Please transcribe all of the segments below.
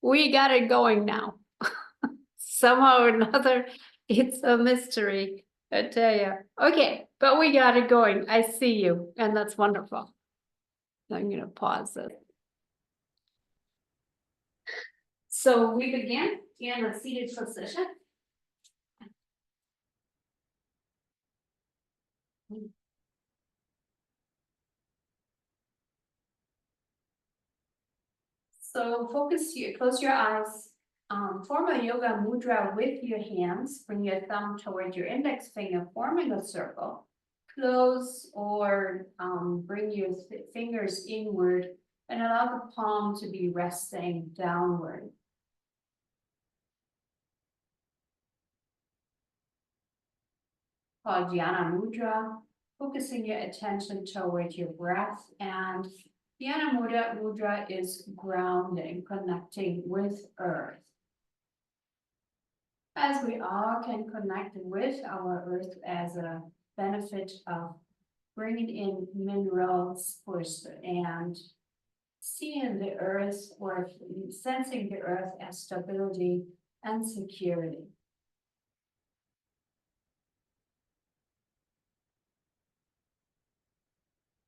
We got it going now. Somehow or another, it's a mystery, I tell you. Okay, but we got it going. I see you, and that's wonderful. I'm going to pause this. So we begin in a seated position. So focus here, close your eyes. Form a yoga mudra with your hands. Bring your thumb toward your index finger, forming a circle. Close or bring your fingers inward and allow the palm to be resting downward. Called Dhyana Mudra, focusing your attention toward your breath. And Dhyana Mudra is grounding, connecting with earth. As we all can connect with our earth as a benefit of bringing in minerals first and seeing the earth or sensing the earth as stability and security.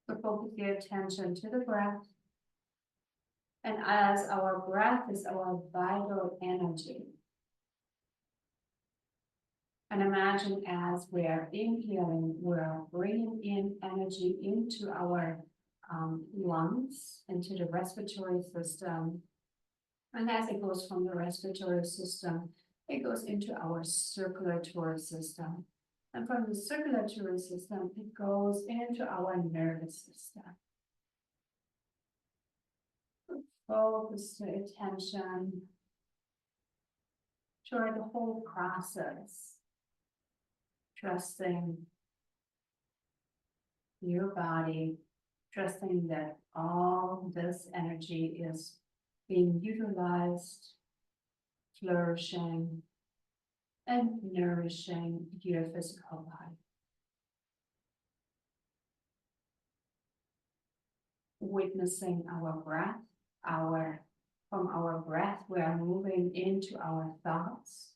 So focus your attention to the breath. And as our breath is our vital energy, and imagine as we're inhaling, we're bringing in energy into our lungs, into the respiratory system. And as it goes from the respiratory system, it goes into our circulatory system. And from the circulatory system, it goes into our nervous system. Focus the attention toward the whole process. Trusting your body, trusting that all this energy is being utilized, flourishing, and nourishing your physical body. Witnessing our breath, from our breath, we are moving into our thoughts.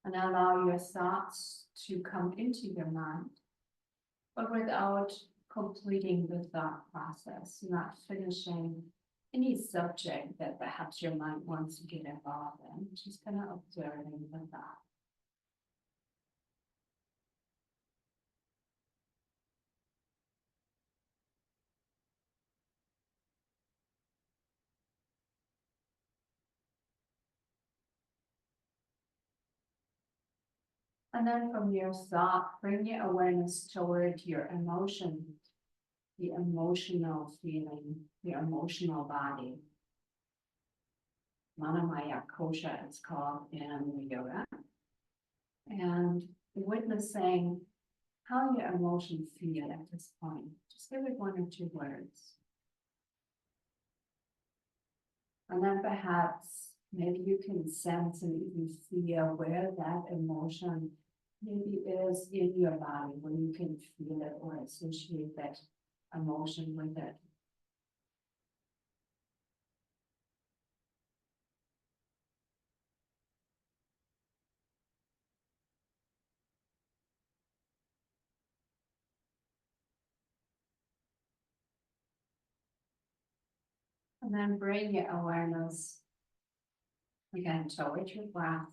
And allow your thoughts to come into your mind, but without completing the thought process, not finishing any subject that perhaps your mind wants to get involved in, just kind of observing the thought. And then from your thought, bring your awareness toward your emotion, the emotional feeling, the emotional body. Manamaya kosha, it's called in the yoga. And witnessing how your emotions feel at this point. Just give it 1 or 2 words. And then perhaps maybe you can sense and even feel where that emotion maybe is in your body, where you can feel it or associate that emotion with it. And then bring your awareness again toward your breath.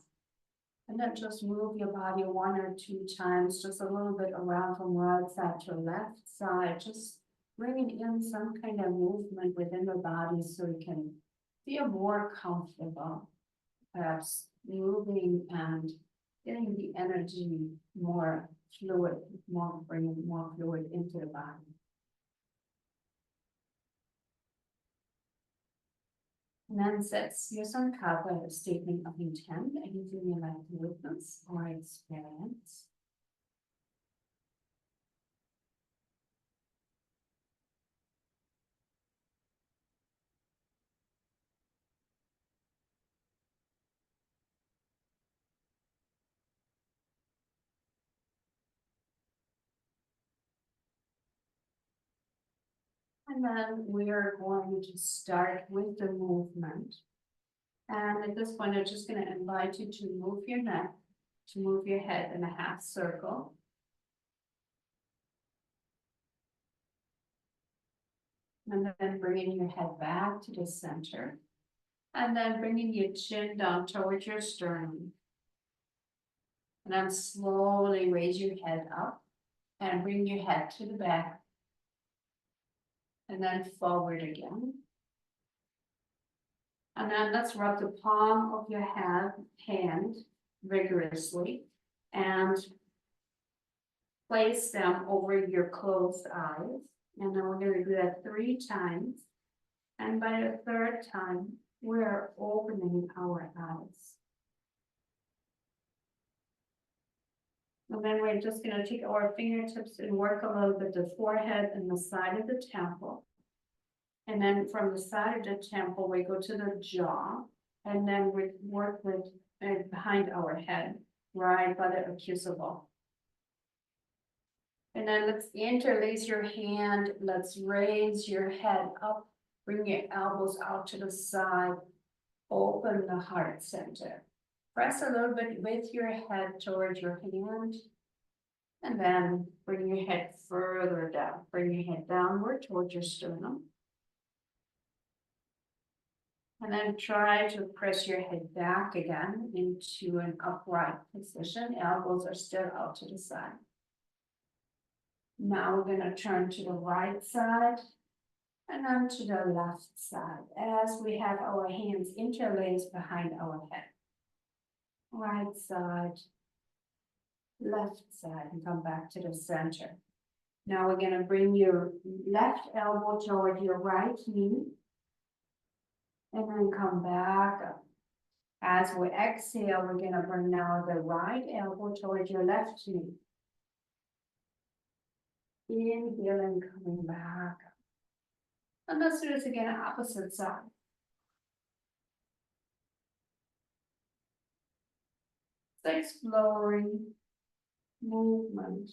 And then just move your body 1 or 2 times, just a little bit around from right side to left side, just bringing in some kind of movement within the body so you can feel more comfortable, perhaps moving and getting the energy more fluid, bringing more fluid into the body. And then sets your sankalpa, a statement of intent, anything you like to witness or experience. And then we are going to start with the movement. And at this point, I'm just going to invite you to move your neck, to move your head in a half circle. And then bringing your head back to the center. And then bringing your chin down towards your sternum. And then slowly raise your head up and bring your head to the back. And then forward again. And then let's rub the palm of your hand vigorously and place them over your closed eyes. And then we're going to do that 3 times. And by the 3rd time, we're opening our eyes. And then we're just going to take our fingertips and work a little bit the forehead and the side of the temple. And then from the side of the temple, we go to the jaw. And then we work with behind our head, right by the accusable. And then let's interlace your hand. Let's raise your head up. Bring your elbows out to the side. Open the heart center. Press a little bit with your head towards your hand. And then bring your head further down. Bring your head downward towards your sternum. And then try to press your head back again into an upright position. Elbows are still out to the side. Now we're going to turn to the right side and then to the left side as we have our hands interlaced behind our head. Right side, left side, and come back to the center. Now we're going to bring your left elbow toward your right knee and then come back up. As we exhale, we're going to bring now the right elbow toward your left knee. Inhale and coming back. And let's do this again, opposite side. It's exploring movement.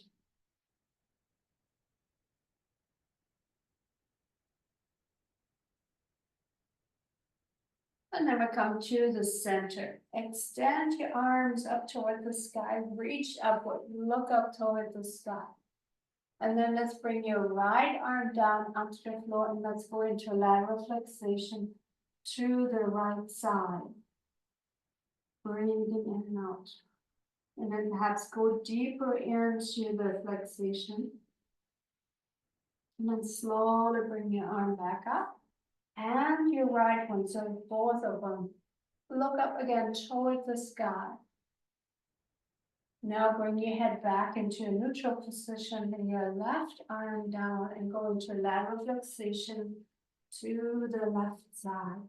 And then we come to the center. Extend your arms up toward the sky. Reach upward. Look up toward the sky. And then let's bring your right arm down onto the floor and let's go into lateral flexation to the right side. Breathing in and out. And then perhaps go deeper into the flexation. And then slowly bring your arm back up. And your right one, so both of them. Look up again toward the sky. Now bring your head back into a neutral position, bring your left arm down and go into lateral flexation to the left side.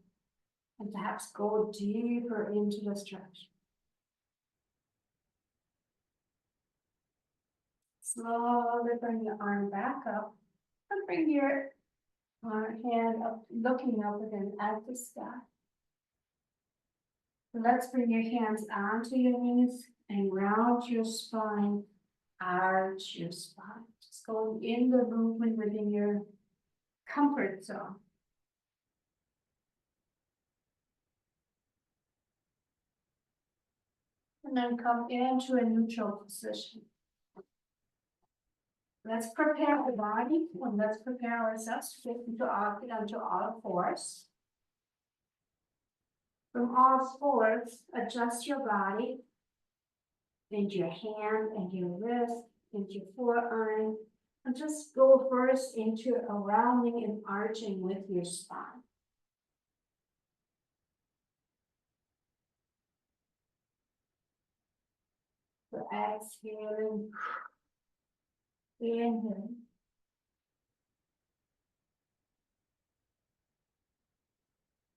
And perhaps go deeper into the stretch. Slowly bring your arm back up and bring your hand up, looking up again at the sky. Let's bring your hands onto your knees and round your spine, arch your spine. Just going in the movement within your comfort zone. And then come into a neutral position. Let's prepare the body and let's prepare ourselves to get onto all fours. From all fours, adjust your body into your hand and your wrist, into your forearm, and just go first into a rounding and arching with your spine. So exhaling, inhaling.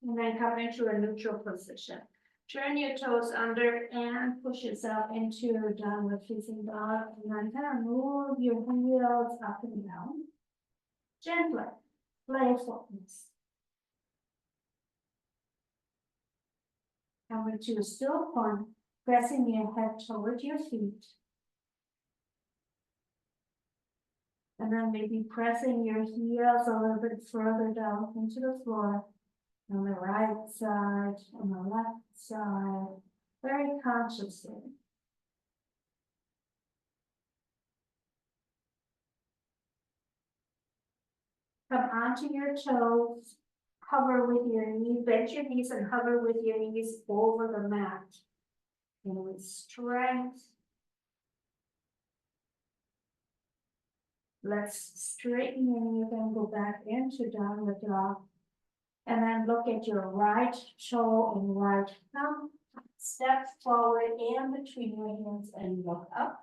And then come into a neutral position. Turn your toes under and push yourself into downward facing dog. And then kind of move your heels up and down. Gently, playfulness. Come into a still point, pressing your head toward your feet. And then maybe pressing your heels a little bit further down into the floor. On the right side, on the left side, very consciously. Come onto your toes, hover with your knees, bend your knees and hover with your knees over the mat. And with strength, let's straighten your knee and go back into downward dog. And then look at your right toe and right thumb. Step forward and between your hands and look up.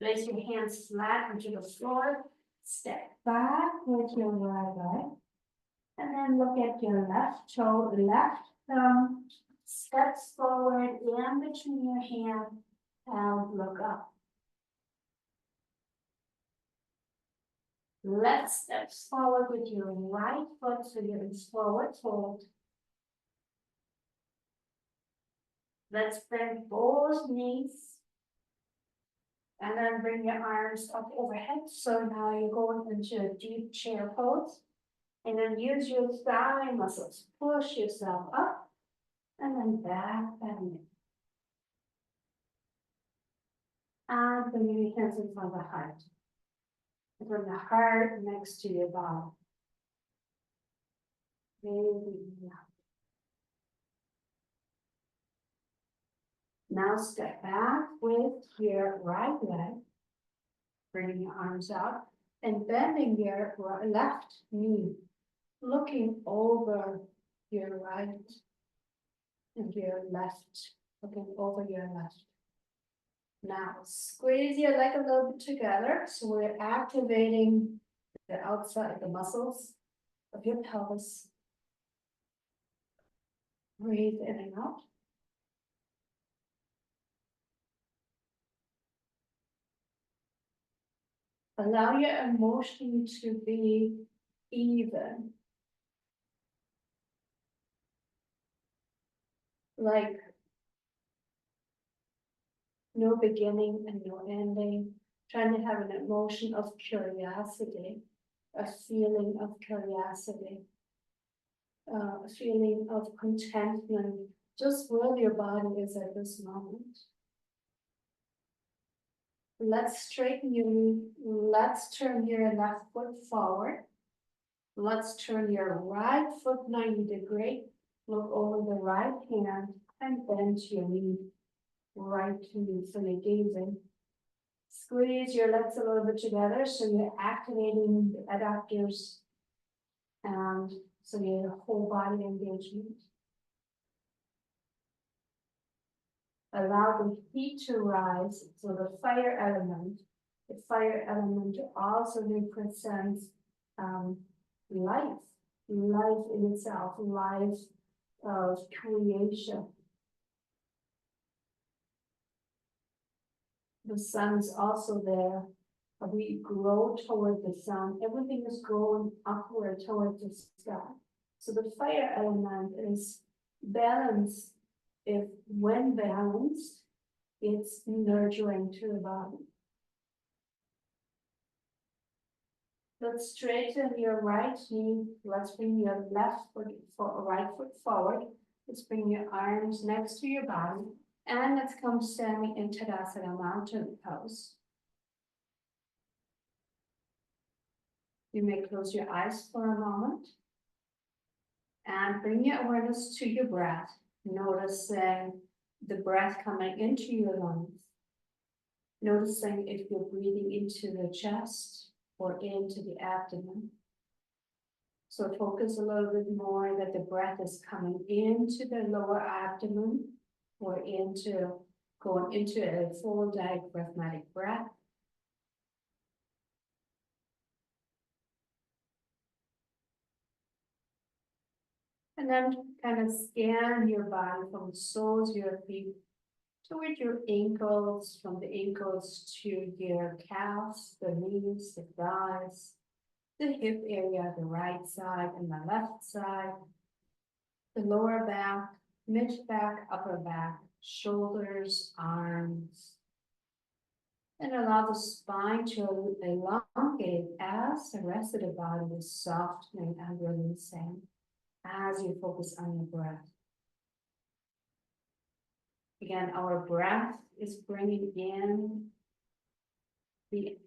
Place your hands flat into the floor. Step back with your right leg. And then look at your left toe, left thumb. Steps forward and between your hands and look up. Left steps forward with your right foot, so you're in forward fold. Let's bend both knees. And then bring your arms up overhead. So now you're going into a deep chair pose. And then use your thigh muscles. Push yourself up. And then back and in. And bring your hands in front of the heart. Bring the heart next to your body. Now step back with your right leg. Bringing your arms out and bending your left knee. Looking over your right and your left. Looking over your left. Now squeeze your leg a little bit together. So we're activating the outside, the muscles of your pelvis. Breathe in and out. Allow your emotion to be even. Like no beginning and no ending. Trying to have an emotion of curiosity, a feeling of curiosity, a feeling of contentment, just where your body is at this moment. Let's straighten your knee. Let's turn your left foot forward. Let's turn your right foot 90 degrees. Look over the right hand and bend your knee. Right knee, so you're gazing. Squeeze your legs a little bit together, so you're activating the adductors, and so your whole body engagement. Allow the heat to rise, so the fire element also represents life in itself, life of creation. The sun is also there. We grow toward the sun. Everything is growing upward toward the sky. So the fire element is balanced. If when balanced, it's nurturing to the body. Let's straighten your right knee. Let's bring your left foot right foot forward. Let's bring your arms next to your body. And let's come standing in Tadasana mountain pose. You may close your eyes for a moment. And bring your awareness to your breath. Noticing the breath coming into your lungs. Noticing if you're breathing into the chest or into the abdomen. So focus a little bit more that the breath is coming into the lower abdomen or going into a full diaphragmatic breath. And then kind of scan your body from the soles of your feet toward your ankles, from the ankles to your calves, the knees, the thighs, the hip area, the right side and the left side, the lower back, mid back, upper back, shoulders, arms. And allow the spine to elongate as the rest of the body is softening and releasing as you focus on your breath. Again, our breath is bringing in the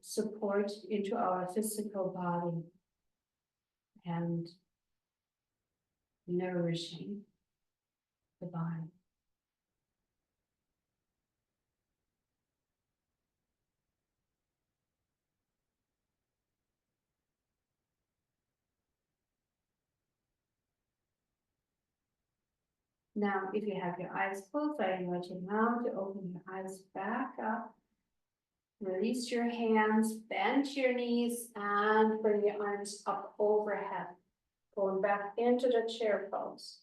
support into our physical body and nourishing the body. Now, if you have your eyes closed, I invite you now to open your eyes back up. Release your hands, bend your knees, and bring your arms up overhead. Going back into the chair pose.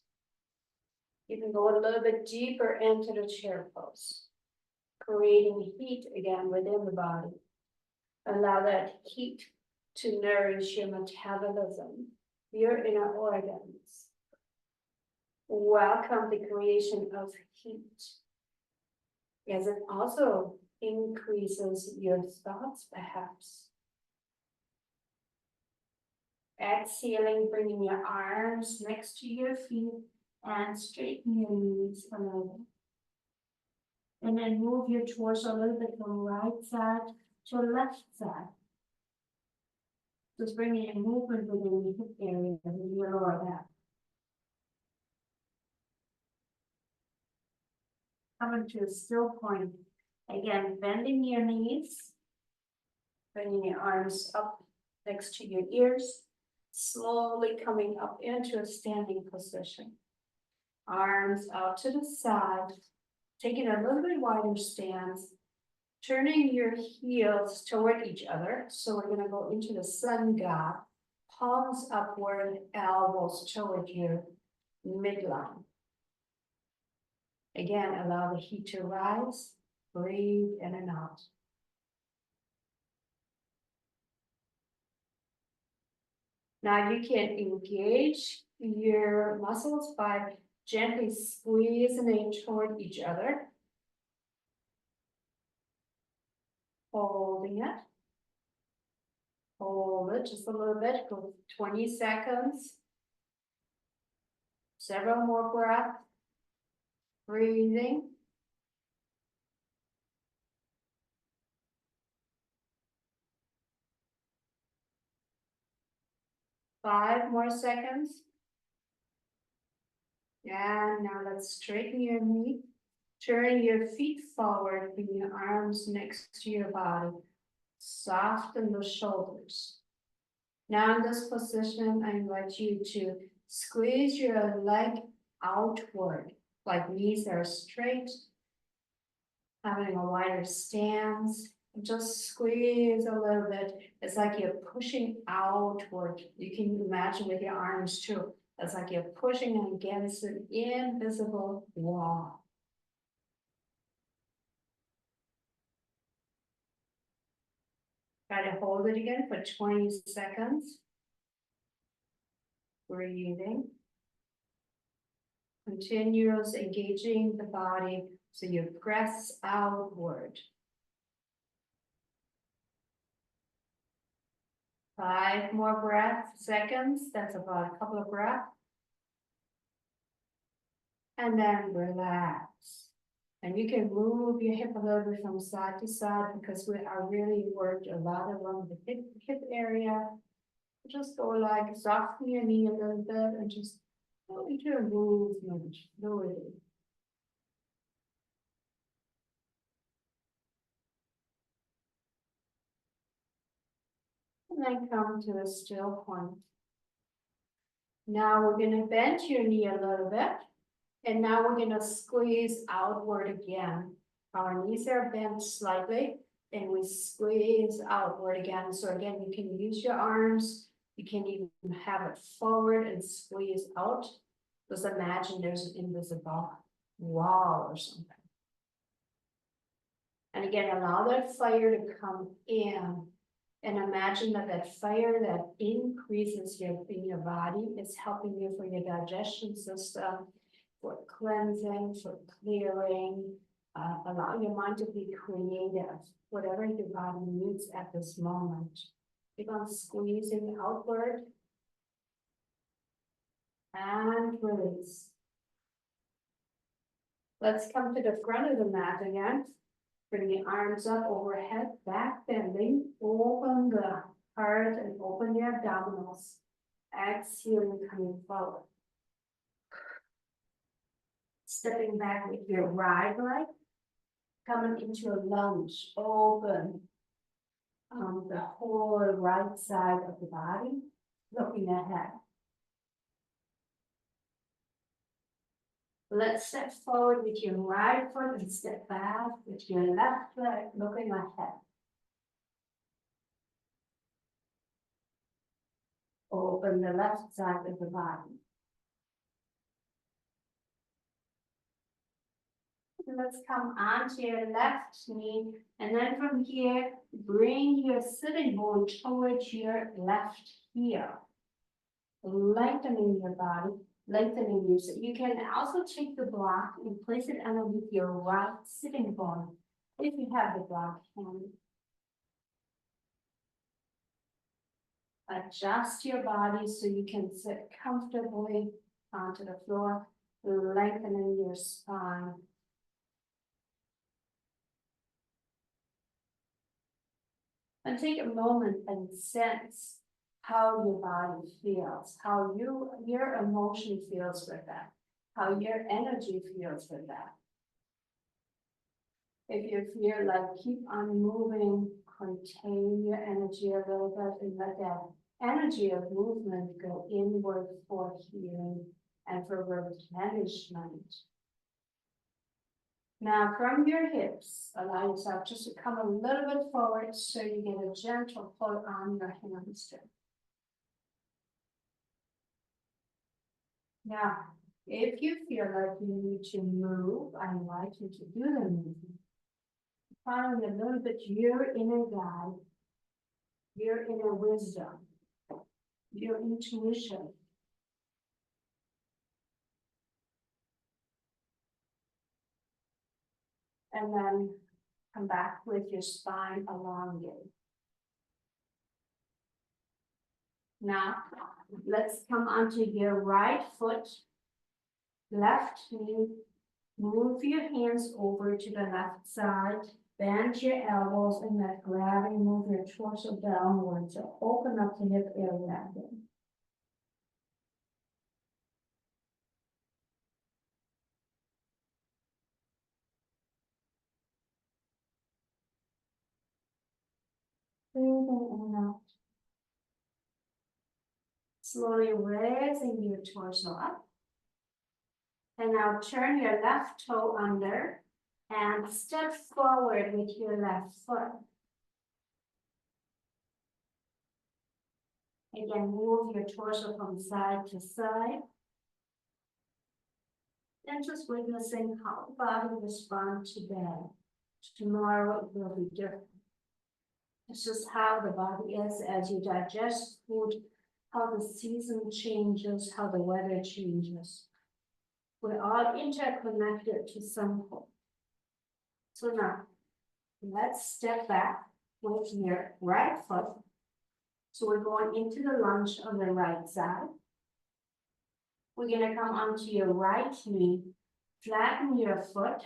You can go a little bit deeper into the chair pose, creating heat again within the body. Allow that heat to nourish your metabolism, your inner organs. Welcome the creation of heat, as it also increases your thoughts, perhaps. Exhaling, bringing your arms next to your feet and straighten your knees a little. And then move your torso a little bit from right side to left side. Just bringing a movement within the hip area of your lower back. Coming to a still point. Again, bending your knees, bringing your arms up next to your ears, slowly coming up into a standing position. Arms out to the side, taking a little bit wider stance, turning your heels toward each other. So we're going to go into the sun god, palms upward, elbows toward your midline. Again, allow the heat to rise, breathe in and out. Now you can engage your muscles by gently squeezing it toward each other. Holding it. Hold it just a little bit for 20 seconds. Several more breaths. Breathing. Five more seconds. And now let's straighten your knee. Turn your feet forward, bring your arms next to your body. Soften the shoulders. Now in this position, I invite you to squeeze your leg outward, like knees are straight, having a wider stance. Just squeeze a little bit. It's like you're pushing outward. You can imagine with your arms too. It's like you're pushing against an invisible wall. Try to hold it again for 20 seconds. Breathing. Continuous engaging the body so you press outward. 5 more seconds. That's about a couple of breaths. And then relax. And you can move your hip a little bit from side to side because we are really worked a lot along the hip area. Just go like soften your knee a little bit and just go into a movement fluidly. And then come to a still point. Now we're going to bend your knee a little bit. And now we're going to squeeze outward again. Our knees are bent slightly and we squeeze outward again. So again, you can use your arms. You can even have it forward and squeeze out. Just imagine there's an invisible wall or something. And again, allow that fire to come in. And imagine that that fire that increases in your body is helping you for your digestion system, for cleansing, for clearing, Allow your mind to be creative, whatever your body needs at this moment. Keep on squeezing outward and release. Let's come to the front of the mat again. Bring the arms up overhead, back bending, open the heart and open the abdominals. Exhaling, coming forward. Stepping back with your right leg, coming into a lunge, open the whole right side of the body, looking ahead. Let's step forward with your right foot and step back with your left leg, looking ahead. Open the left side of the body. Let's come onto your left knee, and then from here, bring your sitting bone towards your left heel. Lengthening your body, lengthening your sit. You can also take the block and place it underneath your right sitting bone, if you have the block handy. Adjust your body so you can sit comfortably onto the floor, lengthening your spine. And take a moment and sense how your body feels, how your emotion feels with that, how your energy feels with that. If you feel like keep on moving, contain your energy a little bit and let that energy of movement go inward for healing and for replenishment. Now from your hips, allow yourself just to come a little bit forward so you get a gentle pull on your hamstring. Now, if you feel like you need to move, I invite you to do the movement. Following a little bit your inner guide, your inner wisdom, your intuition. And then come back with your spine elongated. Now, let's come onto your right foot, left knee. Move your hands over to the left side. Bend your elbows and let gravity move your torso downwards to open up the hip area again. Breathing in and out. Slowly raising your torso up. And now turn your left toe under and step forward with your left foot. Again, move your torso from side to side. And just witnessing how the body responds today. Tomorrow it will be different. It's just how the body is as you digest food, how the season changes, how the weather changes. We're all interconnected to some point. So now, let's step back with your right foot. So we're going into the lunge on the right side. We're gonna come onto your right knee, flatten your foot,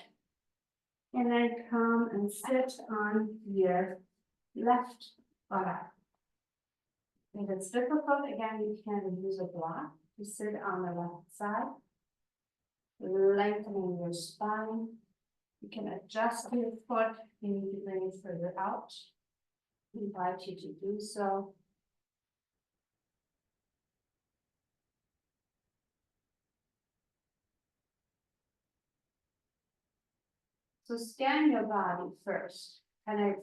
and then come and sit on your left buttock. If it's difficult, again, you can use a block. You sit on the left side, lengthening your spine. You can adjust your foot if you need to bring it further out. I invite you to do so. So scan your body first. Kind of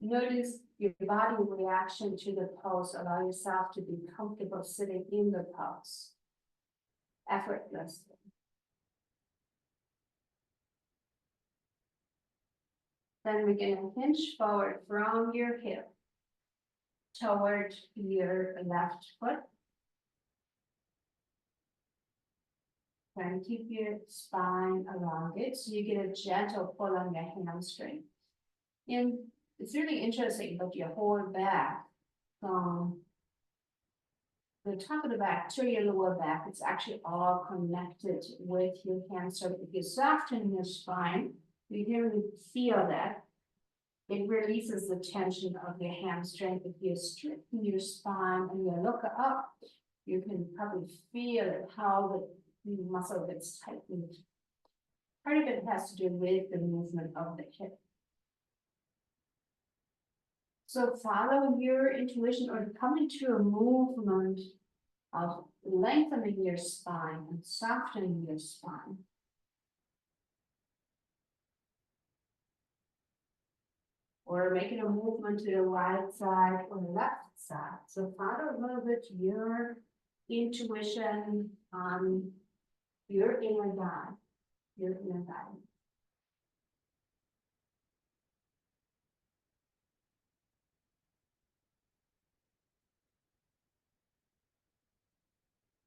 notice your body reaction to the pose. Allow yourself to be comfortable sitting in the pose effortlessly. Then we're going to hinge forward from your hip toward your left foot. Try and keep your spine elongated so you get a gentle pull on your hamstring. And it's really interesting, but your whole back from the top of the back to your lower back, it's actually all connected with your hamstring. If you soften your spine, you can really feel that. It releases the tension of your hamstring. If you straighten your spine and you look up, you can probably feel it, how the muscle gets tightened. Part of it has to do with the movement of the hip. So follow your intuition or come into a movement of lengthening your spine and softening your spine. Or making a movement to the right side or the left side. So follow a little bit your intuition on your inner guide, your inner guide.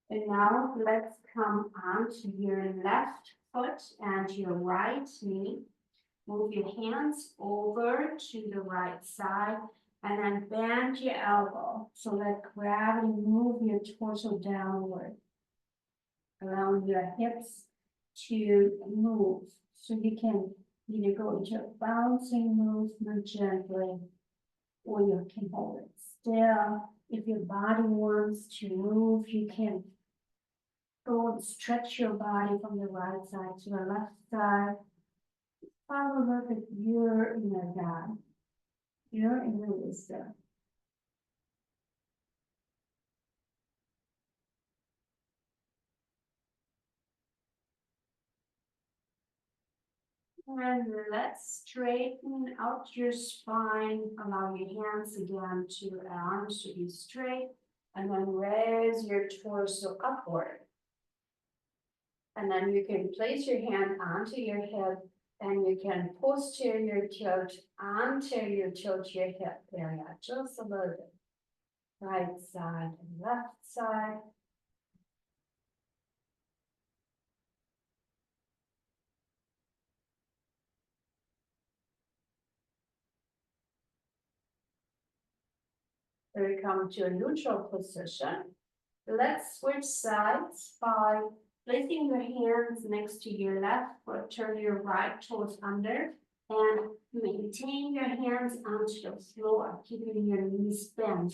And now let's come on to your left foot and your right knee. Move your hands over to the right side and then bend your elbow. So let gravity move your torso downward, allowing your hips to move. So you can either go into a bouncing movement gently, or you can hold it still. If your body wants to move, you can go and stretch your body from the right side to the left side. Follow up with your inner guide, your inner wisdom. And let's straighten out your spine. Allow your hands again to arms to be straight. And then raise your torso upward. And then you can place your hand onto your hip and you can posterior tilt, anterior tilt your hip area just a little bit. Right side and left side. Then we come to a neutral position. Let's switch sides by placing your hands next to your left foot, turn your right toes under, and maintain your hands onto the floor, keeping your knees bent,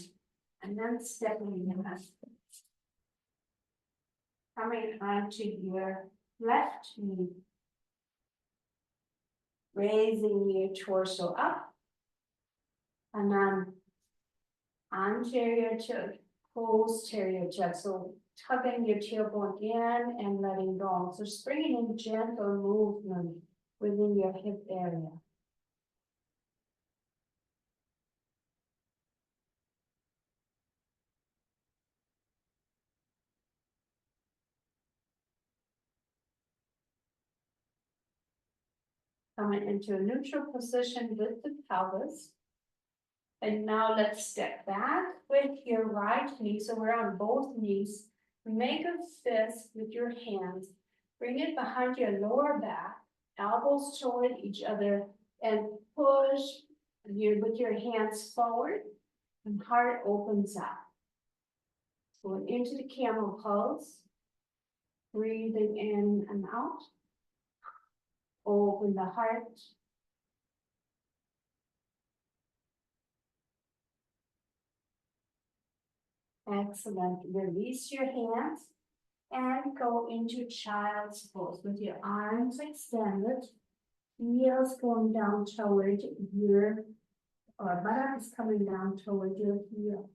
and then stepping your left foot. Coming onto your left knee, raising your torso up, and then anterior tilt, posterior tilt. So tugging your tailbone in and letting go. So just bringing in gentle movement within your hip area. Coming into a neutral position with the pelvis. And now let's step back with your right knee. So we're on both knees. Make a fist with your hands. Bring it behind your lower back, elbows toward each other, and push with your hands forward, and heart opens up. Going into the camel pose. Breathing in and out. Open the heart. Excellent. Release your hands and go into child's pose with your arms extended, heels going down toward your, or buttocks coming down toward your heel.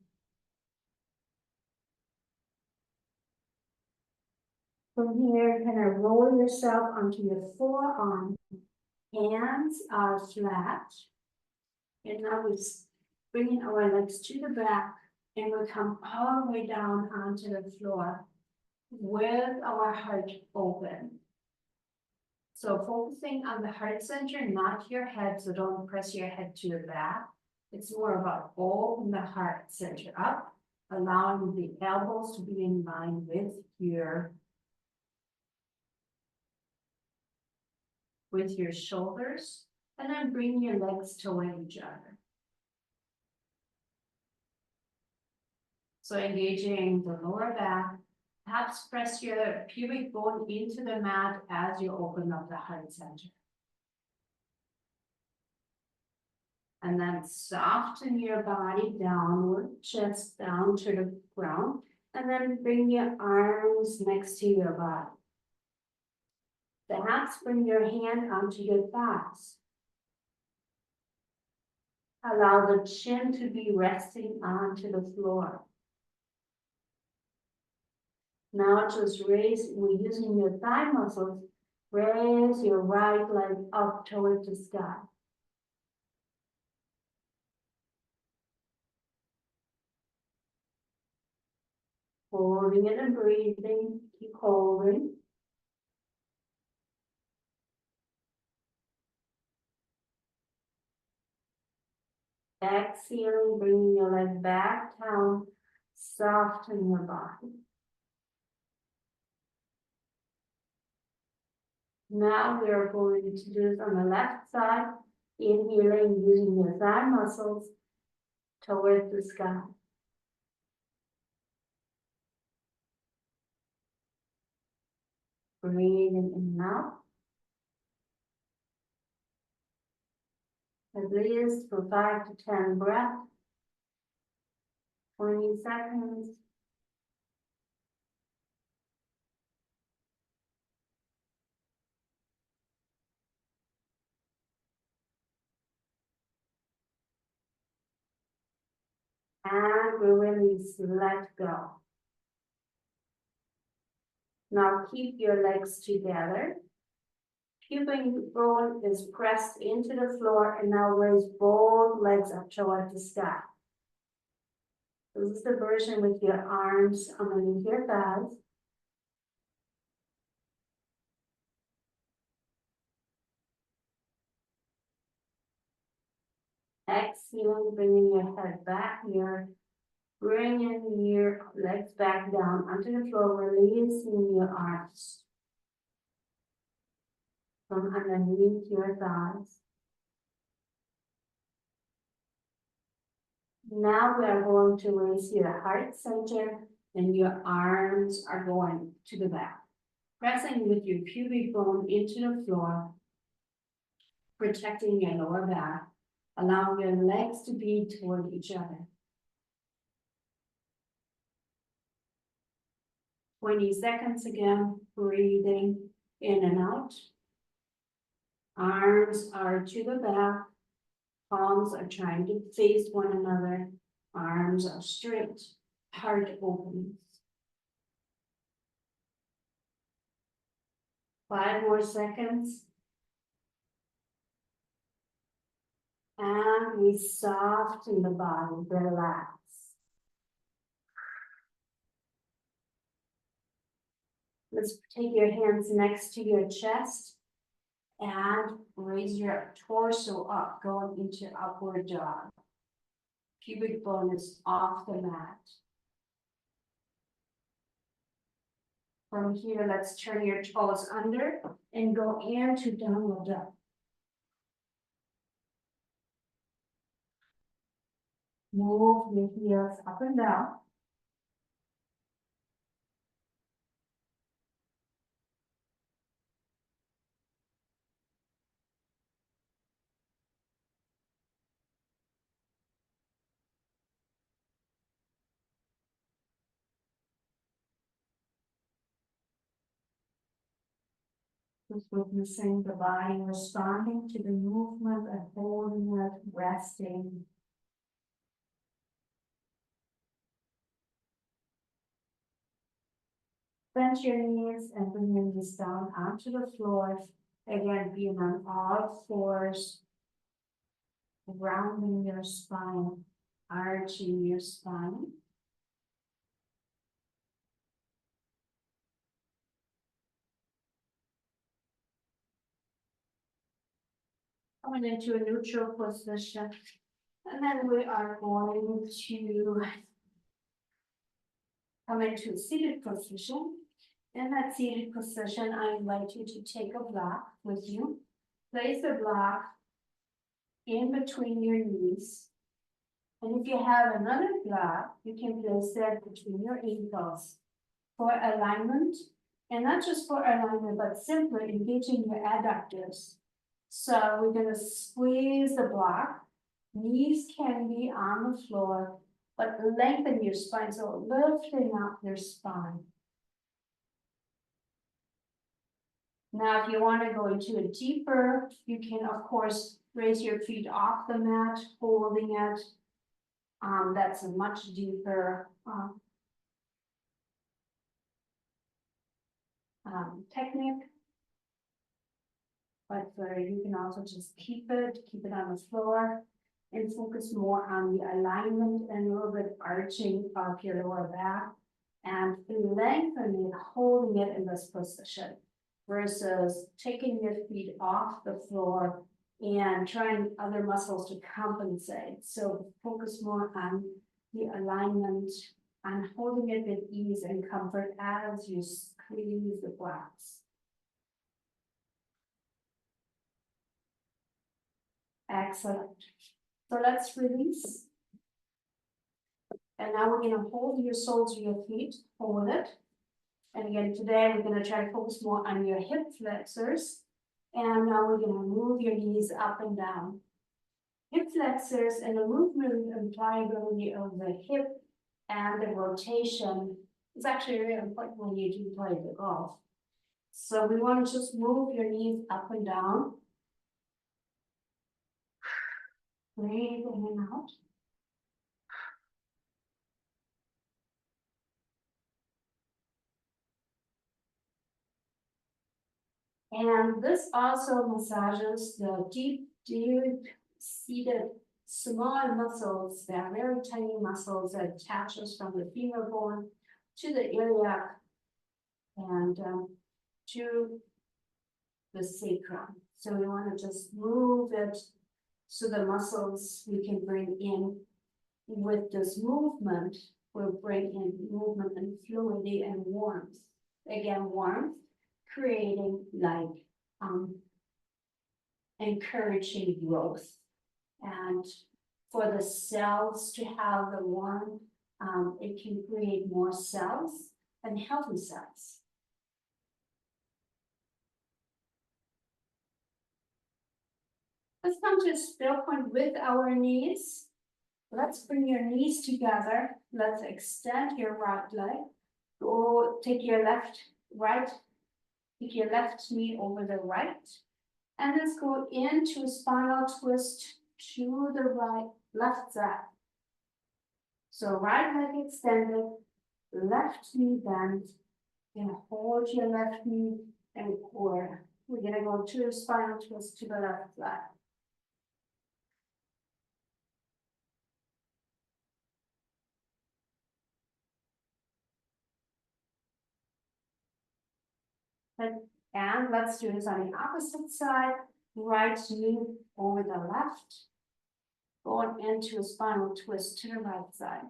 From here, kind of roll yourself onto your forearm. Hands are flat. And now we're bringing our legs to the back and we'll come all the way down onto the floor with our heart open. So focusing on the heart center, not your head, so don't press your head to the back. It's more about open the heart center up, allowing the elbows to be in line with your with your shoulders, and then bring your legs toward each other. So engaging the lower back, perhaps press your pubic bone into the mat as you open up the heart center. And then soften your body downward, chest down to the ground, and then bring your arms next to your body. Perhaps bring your hand onto your thighs. Allow the chin to be resting onto the floor. Now just raise, we're using your thigh muscles, raise your right leg up towards the sky. Holding it and breathing, keep holding. Exhaling, bringing your leg back down, soften your body. Now we are going to do this on the left side, inhaling using your thigh muscles towards the sky. Breathing in and out. At least for 5 to 10 breaths, 20 seconds. And we release, let go. Now keep your legs together. Pubic bone is pressed into the floor, and now raise both legs up toward the sky. This is the version with your arms underneath your thighs. Exhaling, bringing your head back here. Bringing your legs back down onto the floor, releasing your arms from underneath your thighs. Now we are going to raise your heart center and your arms are going to the back. Pressing with your pubic bone into the floor, protecting your lower back, allowing your legs to be toward each other. 20 seconds again, breathing in and out. Arms are to the back. Palms are trying to face one another. Arms are straight. Heart opens. 5 more seconds. And we soften the body, relax. Let's take your hands next to your chest and raise your torso up, going into upward dog. Pubic bone is off the mat. From here, let's turn your toes under and go into downward dog. Move your heels up and down. Just witnessing the body responding to the movement and holding it, resting. Bend your knees and bring your knees down onto the floor. Again, being on all fours, rounding your spine, arching your spine. Coming into a neutral position. And then we are going to come into a seated position. In that seated position, I invite you to take a block with you. place the block in between your knees. And if you have another block, you can place that between your ankles for alignment. And not just for alignment, but simply engaging your adductors. So we're gonna squeeze the block. Knees can be on the floor, but lengthen your spine, so lifting up your spine. Now, if you want to go into it deeper, you can, of course, raise your feet off the mat, holding it. That's a much deeper technique. But you can also just keep it on the floor and focus more on the alignment and a little bit arching of your lower back and lengthening it, holding it in this position versus taking your feet off the floor and trying other muscles to compensate. So focus more on the alignment and holding it with ease and comfort as you squeeze the blocks. Excellent. So let's release. And now we're going to hold your soles of your feet, hold it. And again, today we're going to try to focus more on your hip flexors. And now we're going to move your knees up and down. Hip flexors and the movement and pliability of the hip and the rotation is actually really important when you do play the golf. So we want to just move your knees up and down. Breathe in and out. And this also massages the deep seated small muscles, that are very tiny muscles that attaches from the femur bone to the iliac and to the sacrum. So we want to just move it so the muscles we can bring in with this movement will bring in movement and fluidity and warmth. Again, warmth, creating like encouraging growth. And for the cells to have the warmth, it can create more cells and healthy cells. Let's come to a still point with our knees. Let's bring your knees together. Let's extend your right leg. Go take your left knee over the right. And let's go into a spinal twist to the right, left side. So right leg extended, left knee bent, and hold your left knee and core. We're gonna go to a spinal twist to the left side. And let's do this on the opposite side. Right knee over the left. Going into a spinal twist to the right side.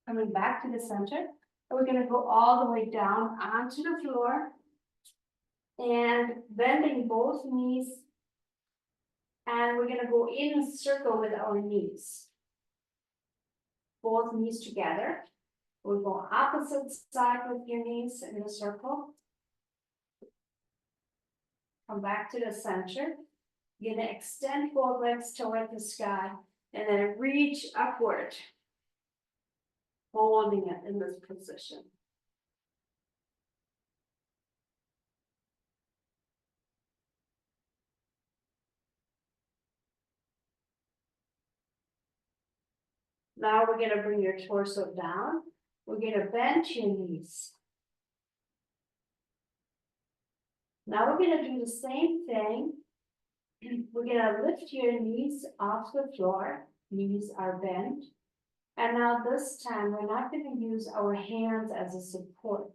Coming back to the center. And we're going to go all the way down onto the floor. And bending both knees. And we're going to go in a circle with our knees. Both knees together. We'll go opposite side with your knees in a circle. Come back to the center. You're going to extend both legs toward the sky and then reach upward, holding it in this position. Now we're going to bring your torso down. We're going to bend your knees. Now we're going to do the same thing. We're going to lift your knees off the floor. Knees are bent. And now this time, we're not going to use our hands as a support.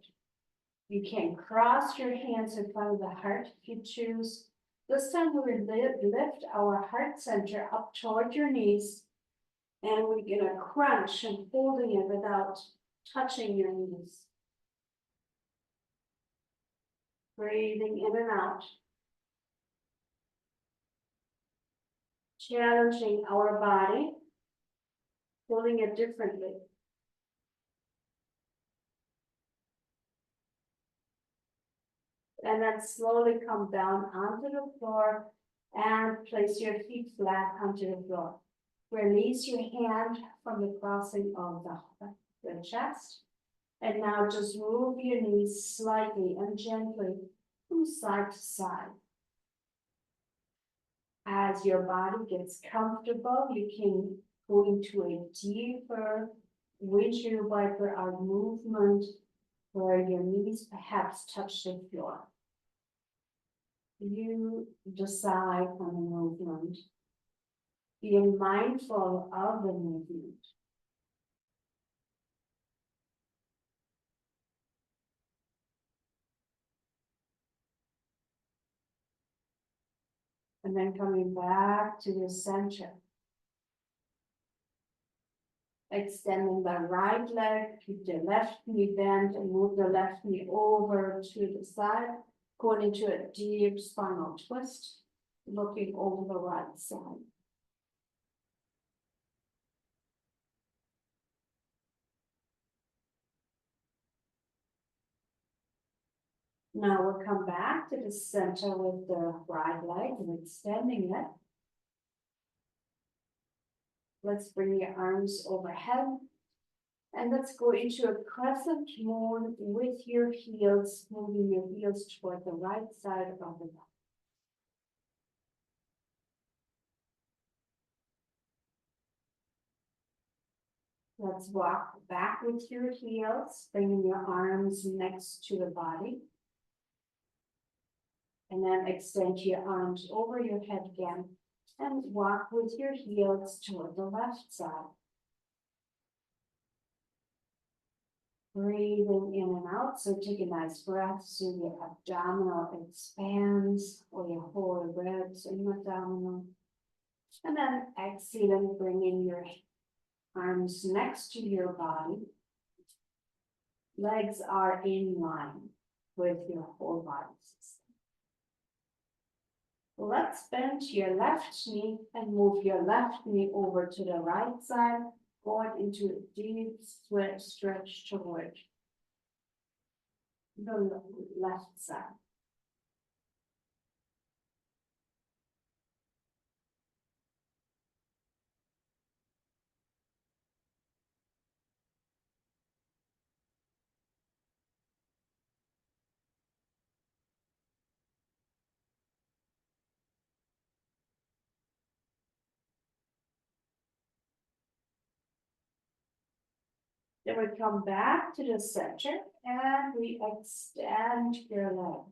You can cross your hands in front of the heart if you choose. This time we will lift our heart center up toward your knees And we're gonna crunch and holding it without touching your knees. Breathing in and out. Challenging our body, holding it differently. And then slowly come down onto the floor and place your feet flat onto the floor. Release your hand from the crossing of the chest. And now just move your knees slightly and gently from side to side. As your body gets comfortable, you can go into a deeper windshield wiper out movement where your knees perhaps touch the floor. You decide on the movement, being mindful of the movement. And then coming back to the center. Extending the right leg, keep the left knee bent and move the left knee over to the side, going into a deep spinal twist, looking over the right side. Now we'll come back to the center with the right leg and extending it. Let's bring your arms overhead. And let's go into a crescent moon with your heels, moving your heels toward the right side of the body. Let's walk back with your heels, bringing your arms next to the body. And then extend your arms over your head again and walk with your heels toward the left side. Breathing in and out, so take a nice breath so your abdominal expands or your whole ribs and abdominal. And then exhaling, bringing your arms next to your body. Legs are in line with your whole body system. Let's bend your left knee and move your left knee over to the right side, going into a deep stretch toward the left side. Then we come back to the center and we extend your leg.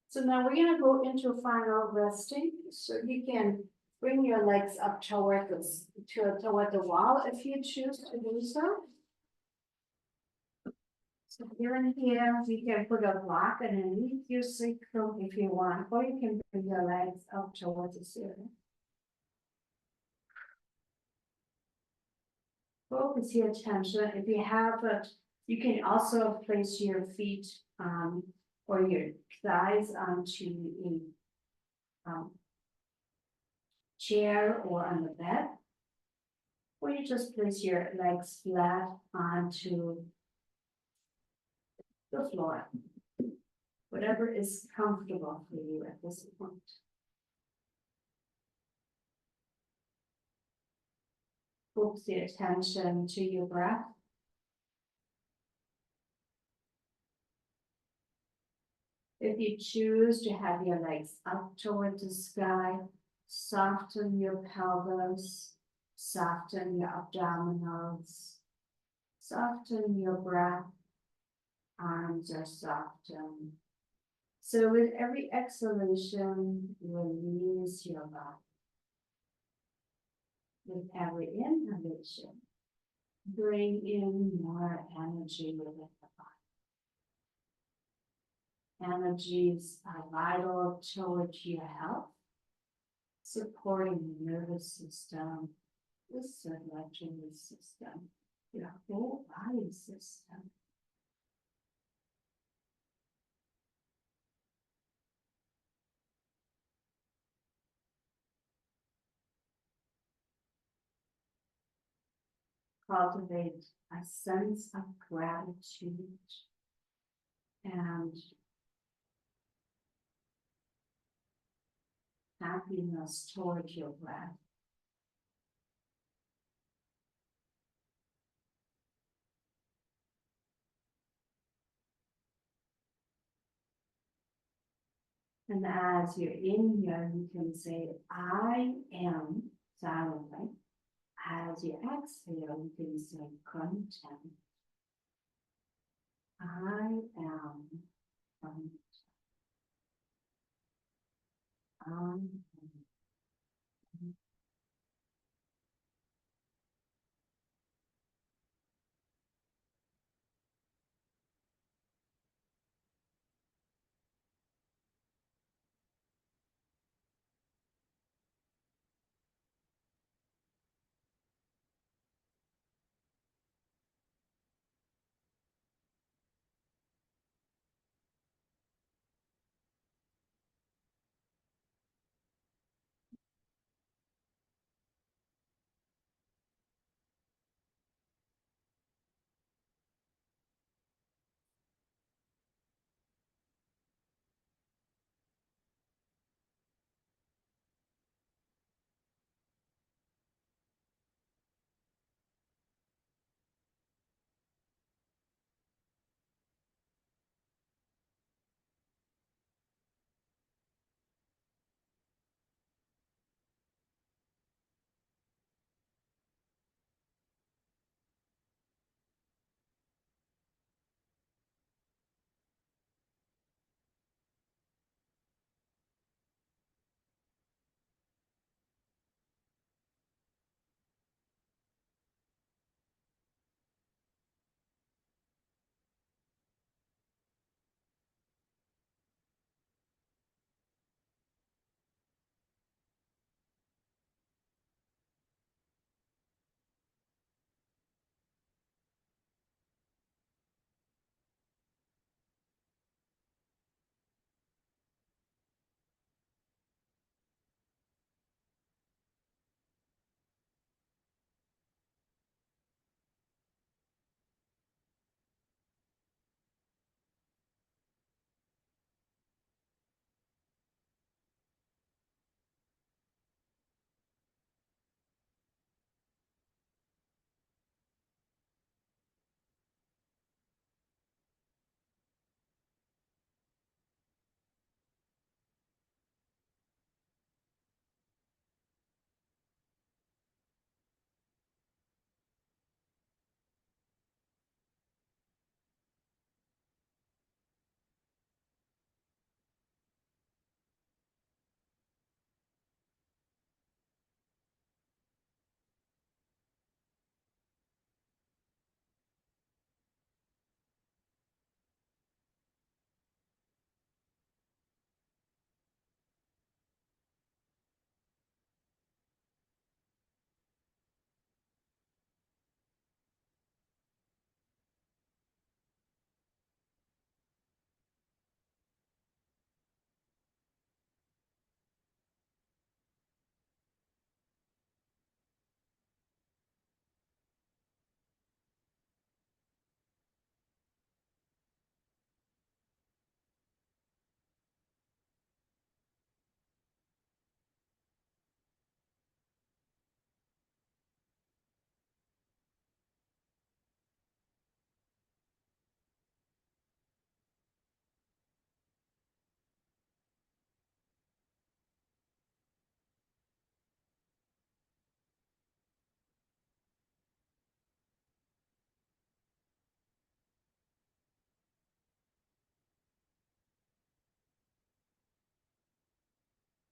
So now we're going to go into final resting. So you can bring your legs up toward the wall if you choose to do so. So here and here, we can put a block underneath your sacrum if you want, or you can bring your legs up towards the ceiling. Focus your attention. If you have it, you can also place your feet or your thighs onto a chair or on the bed, or you just place your legs flat onto the floor, whatever is comfortable for you at this point. Focus your attention to your breath. If you choose to have your legs up toward the sky, soften your pelvis, soften your abdominals, soften your breath, arms are softened. So with every exhalation, release your body. With every inhalation, bring in more energy within the body. Energies are vital towards your health, supporting the nervous system, the circulatory system, your whole body system. Cultivate a sense of gratitude and happiness toward your breath. And as you're in here, you can say, I am silently. As you exhale, you can say, content. I am content.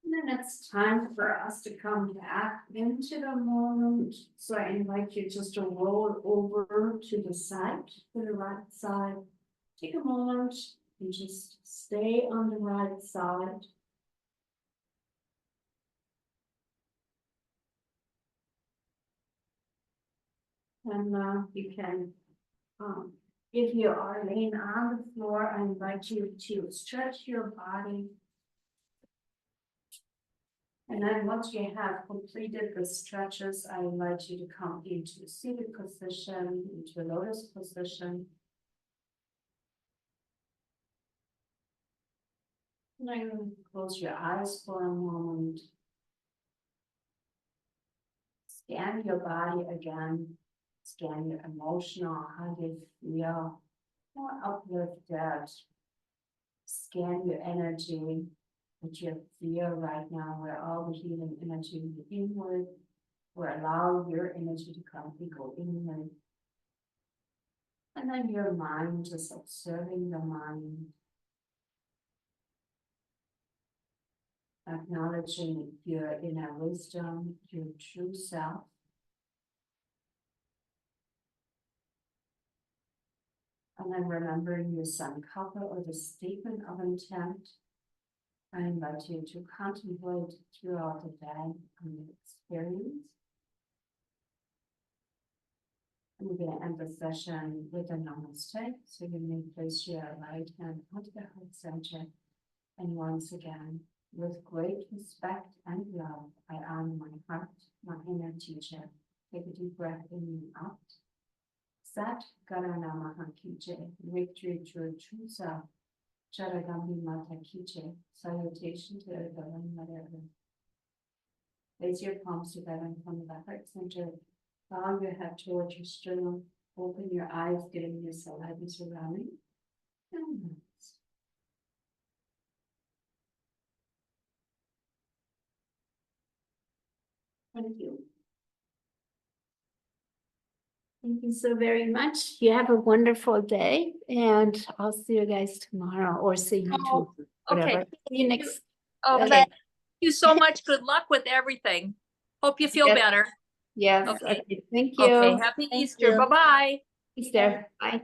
And then it's time for us to come back into the moment. So I invite you just to roll over to the side, to the right side. Take a moment and just stay on the right side. And you can, if you are laying on the floor, I invite you to stretch your body. And then once you have completed the stretches, I invite you to come into seated position, into a lotus position. And then close your eyes for a moment. Scan your body again. Scan your emotional, how you feel, more uplifted. Scan your energy, what you feel right now, where all the healing energy move inward, or allow your energy to come and go inward. And then your mind, just observing the mind, acknowledging your inner wisdom, your true self. And then remembering your sankalpa, or the statement of intent. I invite you to contemplate throughout the day on the experience. And we're going to end the session with a namaste. So you may place your right hand onto the heart center. And once again, with great respect and love, I honor my heart, my inner teacher. Take a deep breath in and out. Sat Garana Maha Ki Jai, victory to a true self. Charagami Mata Ki Jai, salutation to the Divine Mother Earth. Place your palms together in front of the heart center. Bow your head towards your sternum. Open your eyes, getting your saliva surrounding. And rest. Thank you. Thank you so very much. You have a wonderful day, and I'll see you guys tomorrow, or see you Oh, too. Whatever. okay. See you next. Okay. Thank you so much. Good luck with everything. Hope you feel Yes. better. Yes. Okay. Okay. Thank you. Okay. Happy Thank Easter. you. Bye-bye. Easter. Bye.